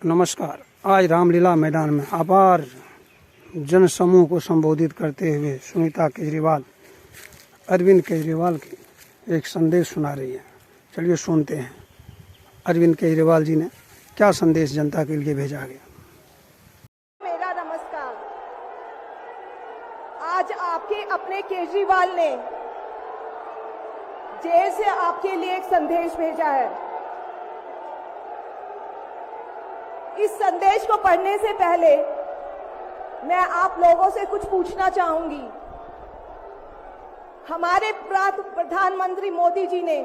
नमस्कार। आज रामलीला मैदान में अपार जनसमूह को संबोधित करते हुए सुनीता केजरीवाल अरविंद केजरीवाल की एक संदेश सुना रही है। चलिए सुनते हैं अरविंद केजरीवाल जी ने क्या संदेश जनता के लिए भेजा गया। मेरा नमस्कार। आज आपके अपने केजरीवाल ने जेल से आपके लिए एक संदेश भेजा है। इस संदेश को पढ़ने से पहले मैं आप लोगों से कुछ पूछना चाहूंगी। हमारे प्रधानमंत्री मोदी जी ने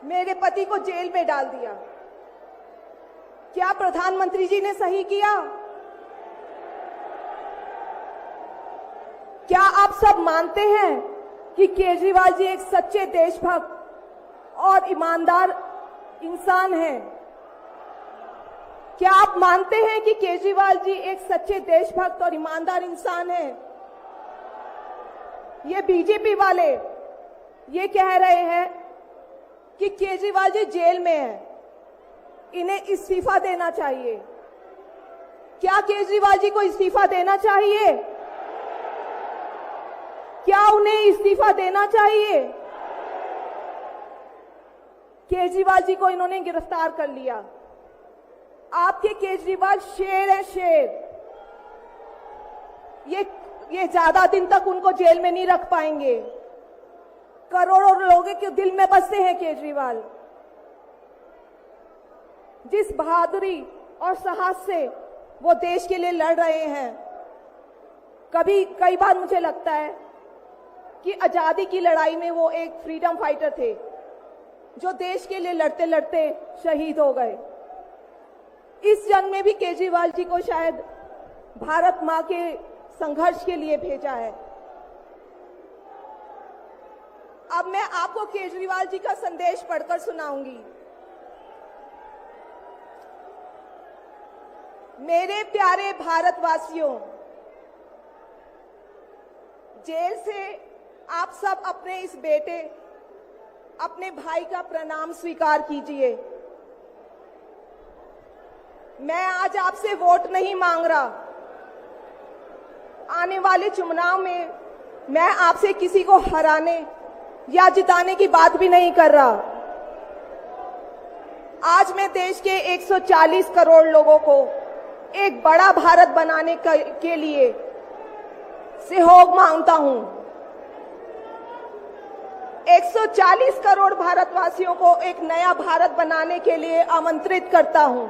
मेरे पति को जेल में डाल दिया। क्या प्रधानमंत्री जी ने सही किया? क्या आप सब मानते हैं कि केजरीवाल जी एक सच्चे देशभक्त और ईमानदार इंसान हैं? क्या आप मानते हैं कि केजरीवाल जी एक सच्चे देशभक्त और ईमानदार इंसान हैं? ये बीजेपी वाले ये कह रहे हैं कि केजरीवाल जी जेल में हैं, इन्हें इस्तीफा देना चाहिए। क्या केजरीवाल जी को इस्तीफा देना चाहिए? क्या उन्हें इस्तीफा देना चाहिए? केजरीवाल जी को इन्होंने गिरफ्तार कर लिया। आपके केजरीवाल शेर है, शेर। ये ज्यादा दिन तक उनको जेल में नहीं रख पाएंगे। करोड़ों लोगों के दिल में बसते हैं केजरीवाल। जिस बहादुरी और साहस से वो देश के लिए लड़ रहे हैं, कई बार मुझे लगता है कि आजादी की लड़ाई में वो एक फ्रीडम फाइटर थे जो देश के लिए लड़ते लड़ते शहीद हो गए। इस जंग में भी केजरीवाल जी को शायद भारत मां के संघर्ष के लिए भेजा है। अब मैं आपको केजरीवाल जी का संदेश पढ़कर सुनाऊंगी। मेरे प्यारे भारतवासियों, जेल से आप सब अपने इस बेटे, अपने भाई का प्रणाम स्वीकार कीजिए। मैं आज आपसे वोट नहीं मांग रहा। आने वाले चुनाव में मैं आपसे किसी को हराने या जिताने की बात भी नहीं कर रहा। आज मैं देश के 140 करोड़ लोगों को एक बड़ा भारत बनाने के लिए सहयोग मांगता हूं। 140 करोड़ भारतवासियों को एक नया भारत बनाने के लिए आमंत्रित करता हूं।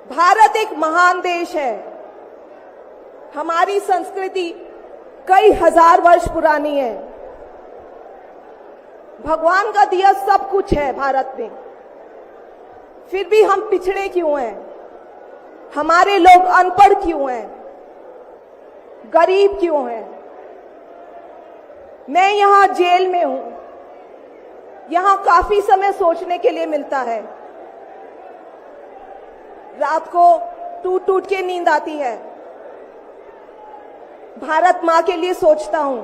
भारत एक महान देश है। हमारी संस्कृति कई हजार वर्ष पुरानी है। भगवान का दिया सब कुछ है भारत में, फिर भी हम पिछड़े क्यों हैं? हमारे लोग अनपढ़ क्यों हैं? गरीब क्यों हैं? मैं यहां जेल में हूं। यहां काफी समय सोचने के लिए मिलता है। रात को टूट टूट के नींद आती है। भारत मां के लिए सोचता हूं।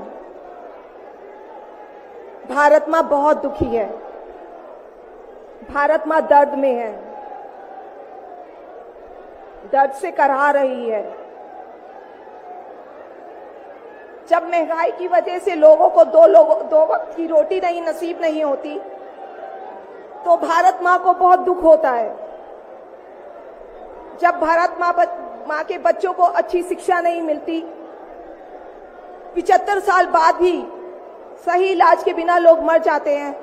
भारत मां बहुत दुखी है। भारत मां दर्द में है, दर्द से कराह रही है। जब महंगाई की वजह से लोगों को दो वक्त की रोटी नसीब नहीं होती, तो भारत मां को बहुत दुख होता है। जब भारत मां के बच्चों को अच्छी शिक्षा नहीं मिलती, 75 साल बाद भी सही इलाज के बिना लोग मर जाते हैं,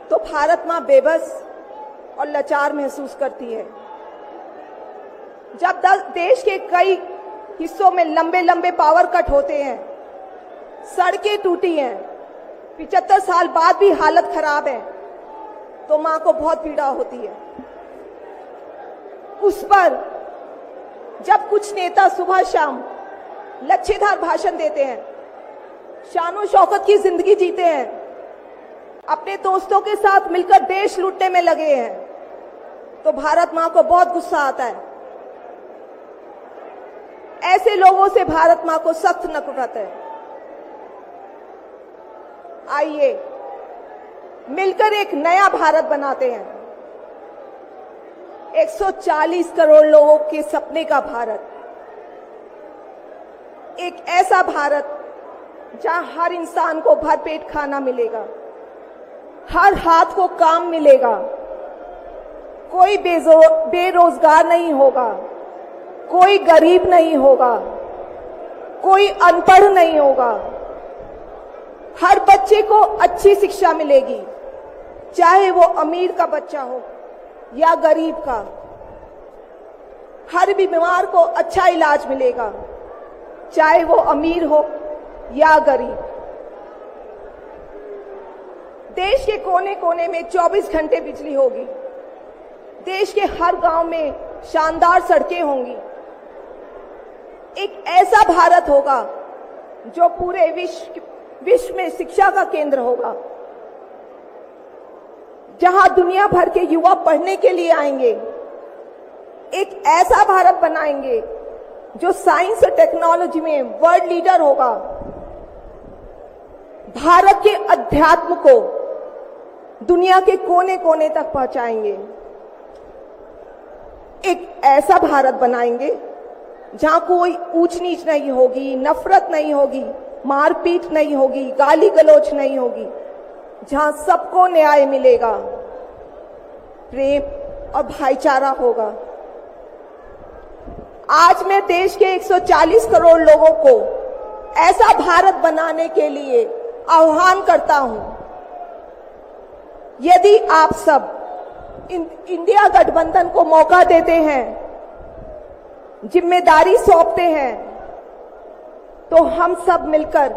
तो भारत मां बेबस और लाचार महसूस करती है। जब देश के कई हिस्सों में लंबे लंबे पावर कट होते हैं, सड़कें टूटी हैं, 75 साल बाद भी हालत खराब है, तो मां को बहुत पीड़ा होती है। उस पर जब कुछ नेता सुबह शाम लच्छेदार भाषण देते हैं, शानो शौकत की जिंदगी जीते हैं, अपने दोस्तों के साथ मिलकर देश लूटने में लगे हैं, तो भारत मां को बहुत गुस्सा आता है। ऐसे लोगों से भारत मां को सख्त नफरत है। आइए मिलकर एक नया भारत बनाते हैं। 140 करोड़ लोगों के सपने का भारत, एक ऐसा भारत जहां हर इंसान को भरपेट खाना मिलेगा, हर हाथ को काम मिलेगा, कोई बेरोजगार नहीं होगा, कोई गरीब नहीं होगा, कोई अनपढ़ नहीं होगा, हर बच्चे को अच्छी शिक्षा मिलेगी, चाहे वो अमीर का बच्चा हो या गरीब का। हर बीमार को अच्छा इलाज मिलेगा, चाहे वो अमीर हो या गरीब। देश के कोने कोने में 24 घंटे बिजली होगी, देश के हर गांव में शानदार सड़कें होंगी। एक ऐसा भारत होगा जो पूरे विश्व में शिक्षा का केंद्र होगा, जहां दुनिया भर के युवा पढ़ने के लिए आएंगे। एक ऐसा भारत बनाएंगे जो साइंस और टेक्नोलॉजी में वर्ल्ड लीडर होगा। भारत के अध्यात्म को दुनिया के कोने कोने तक पहुंचाएंगे। एक ऐसा भारत बनाएंगे जहां कोई ऊंच नीच नहीं होगी, नफरत नहीं होगी, मारपीट नहीं होगी, गाली गलौज नहीं होगी, जहां सबको न्याय मिलेगा, प्रेम और भाईचारा होगा। आज मैं देश के 140 करोड़ लोगों को ऐसा भारत बनाने के लिए आह्वान करता हूं। यदि आप सब इंडिया गठबंधन को मौका देते हैं, जिम्मेदारी सौंपते हैं, तो हम सब मिलकर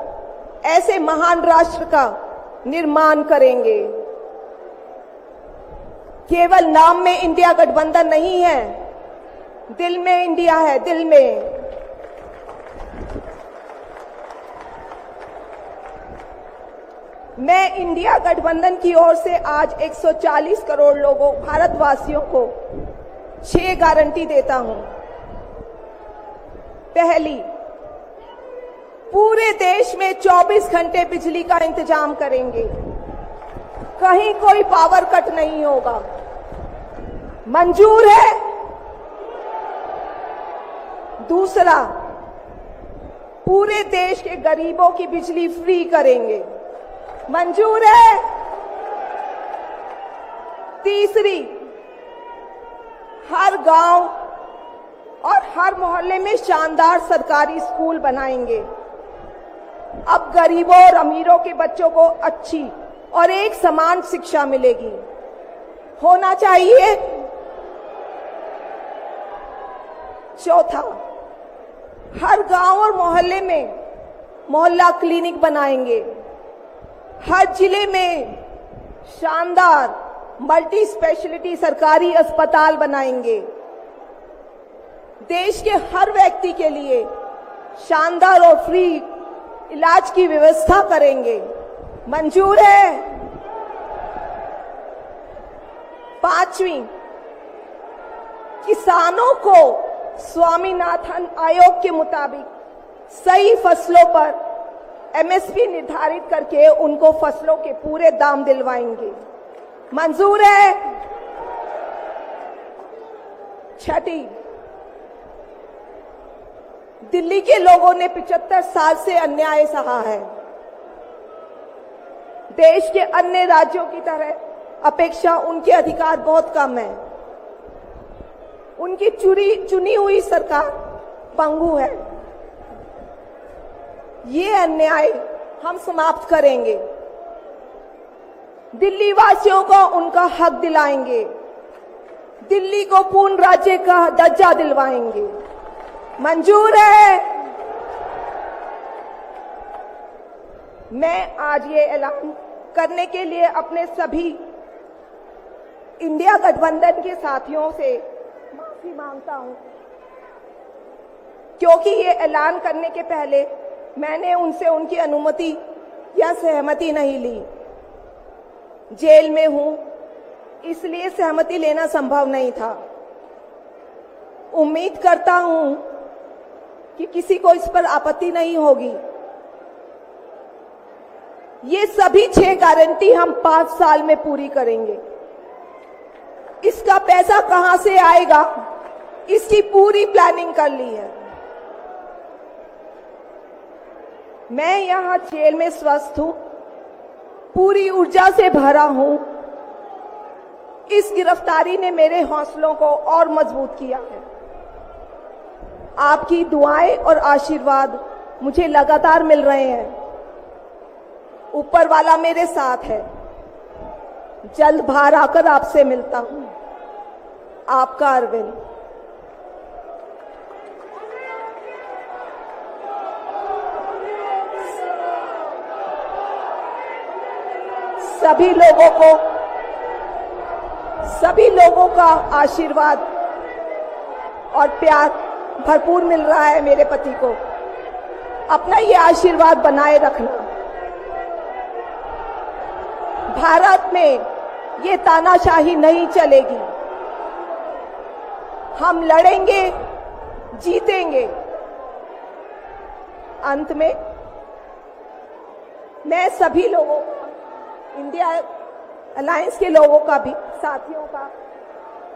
ऐसे महान राष्ट्र का निर्माण करेंगे। केवल नाम में इंडिया गठबंधन नहीं है, दिल में इंडिया है, दिल में। मैं इंडिया गठबंधन की ओर से आज 140 करोड़ लोगों भारतवासियों को 6 गारंटी देता हूं। पहली, पूरे देश में 24 घंटे बिजली का इंतजाम करेंगे, कहीं कोई पावर कट नहीं होगा। मंजूर है? दूसरा, पूरे देश के गरीबों की बिजली फ्री करेंगे। मंजूर है? तीसरी, हर गांव और हर मोहल्ले में शानदार सरकारी स्कूल बनाएंगे। अब गरीबों और अमीरों के बच्चों को अच्छी और एक समान शिक्षा मिलेगी। होना चाहिए। चौथा, हर गांव और मोहल्ले में मोहल्ला क्लिनिक बनाएंगे। हर जिले में शानदार मल्टी स्पेशलिटी सरकारी अस्पताल बनाएंगे। देश के हर व्यक्ति के लिए शानदार और फ्री इलाज की व्यवस्था करेंगे। मंजूर है? पांचवी, किसानों को स्वामीनाथन आयोग के मुताबिक सही फसलों पर एमएसपी निर्धारित करके उनको फसलों के पूरे दाम दिलवाएंगे। मंजूर है? छठी, दिल्ली के लोगों ने 75 साल से अन्याय सहा है। देश के अन्य राज्यों की तरह अपेक्षा उनके अधिकार बहुत कम है। उनकी चुनी हुई सरकार पंगु है। ये अन्याय हम समाप्त करेंगे। दिल्ली वासियों को उनका हक दिलाएंगे। दिल्ली को पूर्ण राज्य का दर्जा दिलवाएंगे। मंजूर है? मैं आज ये ऐलान करने के लिए अपने सभी इंडिया गठबंधन के साथियों से माफी मांगता हूं, क्योंकि ये ऐलान करने के पहले मैंने उनसे उनकी अनुमति या सहमति नहीं ली। जेल में हूं, इसलिए सहमति लेना संभव नहीं था। उम्मीद करता हूं कि किसी को इस पर आपत्ति नहीं होगी। ये सभी 6 गारंटी हम 5 साल में पूरी करेंगे। इसका पैसा कहां से आएगा, इसकी पूरी प्लानिंग कर ली है। मैं यहां जेल में स्वस्थ हूं, पूरी ऊर्जा से भरा हूं। इस गिरफ्तारी ने मेरे हौसलों को और मजबूत किया है। आपकी दुआएं और आशीर्वाद मुझे लगातार मिल रहे हैं। ऊपर वाला मेरे साथ है। जल्द बाहर आकर आपसे मिलता हूं। आपका अरविंद। सभी लोगों का आशीर्वाद और प्यार भरपूर मिल रहा है मेरे पति को। अपना ये आशीर्वाद बनाए रखना। भारत में ये तानाशाही नहीं चलेगी। हम लड़ेंगे, जीतेंगे। अंत में मैं सभी लोगों का, इंडिया अलायंस के लोगों का भी, साथियों का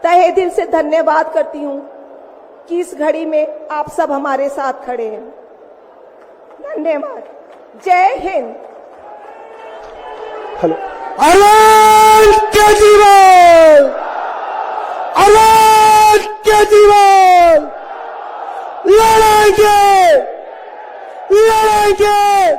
तहे दिल से धन्यवाद करती हूं कि इस घड़ी में आप सब हमारे साथ खड़े हैं। धन्यवाद। जय हिंद। हेलो। अरविंद केजरीवाल, अरविंद केजरीवाल लड़ेंगे, लड़ेंगे।